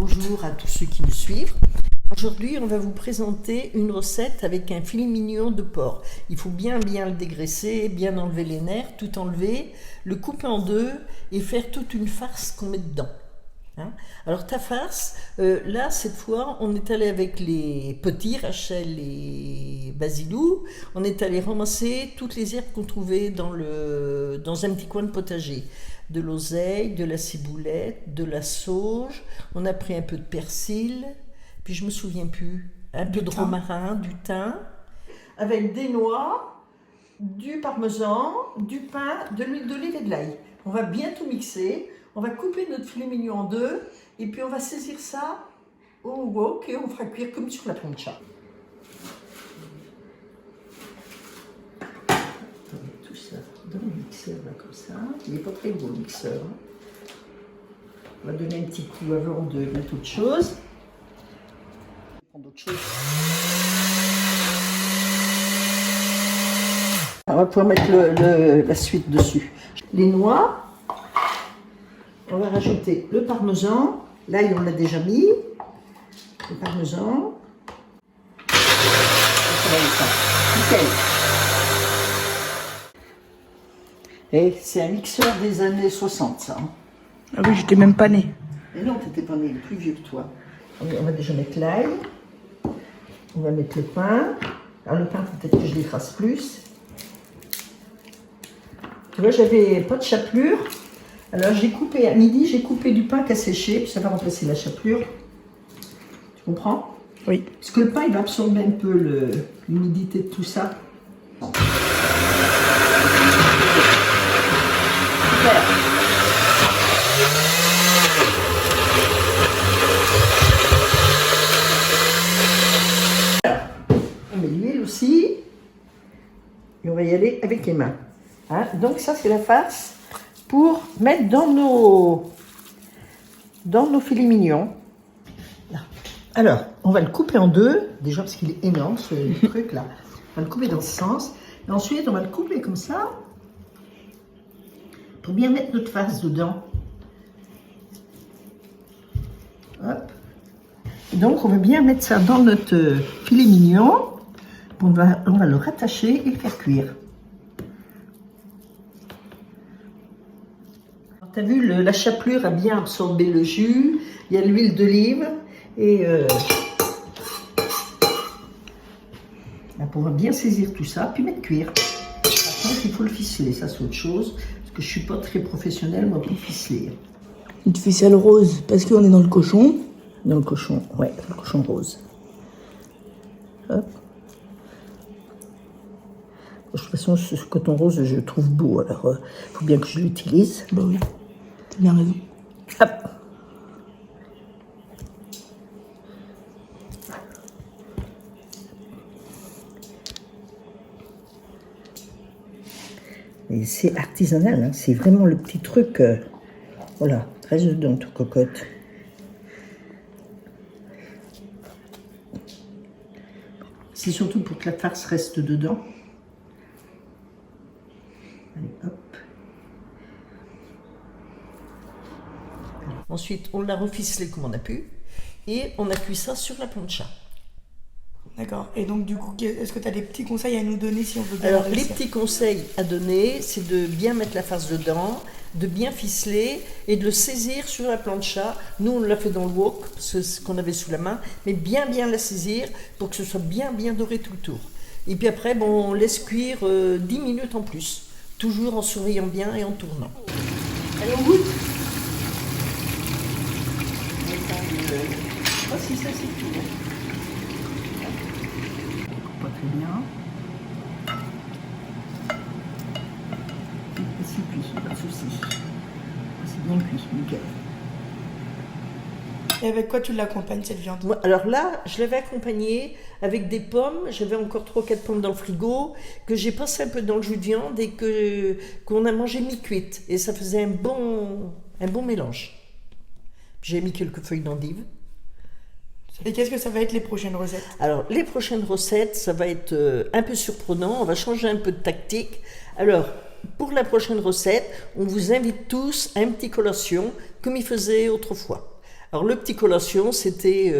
Bonjour à tous ceux qui nous suivent. Aujourd'hui, on va vous présenter une recette avec un filet mignon de porc. Il faut bien le dégraisser, bien enlever les nerfs, tout enlever, le couper en deux et faire toute une farce qu'on met dedans. Alors ta farce, là cette fois on est allé avec les petits, Rachel et Basilou, on est allé ramasser toutes les herbes qu'on trouvait dans un petit coin de potager. De l'oseille, de la ciboulette, de la sauge, on a pris un peu de persil, puis je me souviens plus, un peu de romarin, du thym, avec des noix, du parmesan, du pain, de l'huile d'olive et de l'ail. On va bien tout mixer. On va couper notre filet mignon en deux et puis on va saisir ça au wok et on fera cuire comme sur la plancha. Tout ça dans le mixeur là comme ça. Il n'est pas très gros le mixeur. On va donner un petit coup avant de mettre autre chose. On va prendre autre chose. On va pouvoir mettre la suite dessus. Les noix. On va rajouter le parmesan. L'ail, on l'a déjà mis. Le parmesan. Nickel. Et c'est un mixeur des années 60, ça. Ah oui, j'étais même pas née. Mais non, t'étais pas né, il est plus vieux que toi. On va déjà mettre l'ail. On va mettre le pain. Alors le pain, peut-être que je l'écrase plus. Tu vois, j'avais pas de chapelure. Alors j'ai coupé, à midi, j'ai coupé du pain qui a séché, puis ça va remplacer la chapelure. Tu comprends? Oui. Parce que le pain, il va absorber un peu l'humidité de tout ça. Super. On met l'huile aussi. Et on va y aller avec les mains. Donc ça, c'est la farce pour mettre dans nos filets mignons. Là. Alors, on va le couper en deux, déjà parce qu'il est énorme ce truc là. On va le couper dans ce sens. Et ensuite, on va le couper comme ça pour bien mettre notre farce dedans. Hop. Et donc, on va bien mettre ça dans notre filet mignon. On va le rattacher et le faire cuire. Tu as vu, la chapelure a bien absorbé le jus, il y a l'huile d'olive et on pourra bien saisir tout ça, puis mettre cuire. Par contre, il faut le ficeler, ça c'est autre chose, parce que je ne suis pas très professionnelle, moi, pour ficeler. Une ficelle rose, parce qu'on est dans le cochon. Dans le cochon, ouais, le cochon rose. Hop. De toute façon, ce coton rose, je le trouve beau, alors il faut bien que je l'utilise. Bah oui, t'as bien raison. Hop. Et c'est artisanal, hein, c'est vraiment le petit truc. Voilà, reste dedans, tout cocotte. C'est surtout pour que la farce reste dedans. Allez, hop. Ensuite, on l'a reficelé comme on a pu et on a cuit ça sur la plancha. D'accord. Et donc, du coup, est-ce que tu as des petits conseils à nous donner si on veut bien Alors, réussir? les petits conseils à donner, c'est de bien mettre la farce dedans, de bien ficeler et de le saisir sur la plancha. Nous, on l'a fait dans le wok, c'est ce qu'on avait sous la main, mais bien la saisir pour que ce soit bien doré tout le tour. Et puis après, bon, on laisse cuire 10 minutes en plus, toujours en surveillant bien et en tournant. Allez, on goûte. Je sais pas si ça c'est tout. Pas très bien. C'est cuit, pas de soucis. C'est bien cuit, nickel. Et avec quoi tu l'accompagnes, cette viande? Moi, alors là, je l'avais accompagné avec des pommes. J'avais encore 3 ou 4 pommes dans le frigo que j'ai passé un peu dans le jus de viande et qu'on a mangé mi-cuite. Et ça faisait un bon mélange. J'ai mis quelques feuilles d'endive. Et qu'est-ce que ça va être les prochaines recettes? Alors, les prochaines recettes, ça va être un peu surprenant. On va changer un peu de tactique. Alors, pour la prochaine recette, on vous invite tous à une petite collation comme ils faisaient autrefois. Alors le petit collation, c'était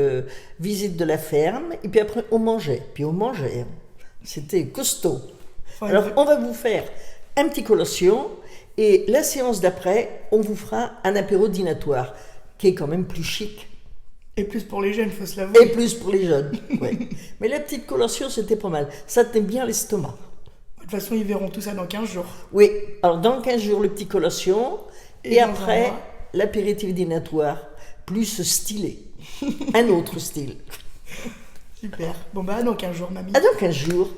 visite de la ferme, et puis après on mangeait. Puis on mangeait, hein. C'était costaud. Ouais, Alors on va vous faire un petit collation, et la séance d'après, on vous fera un apéro dînatoire, qui est quand même plus chic. et plus pour les jeunes, faut se Et l'avouer. plus pour les jeunes. Ouais. Mais la petite collation, c'était pas mal. Ça tenait bien l'estomac. De toute façon, ils verront tout ça dans 15 jours. Oui, alors dans 15 jours, le petit collation, et dans un après, mois. l'apéritif dînatoire, plus stylé. Un autre style. Super. Bon bah, dans 15 jours, mamie. À dans 15 jours.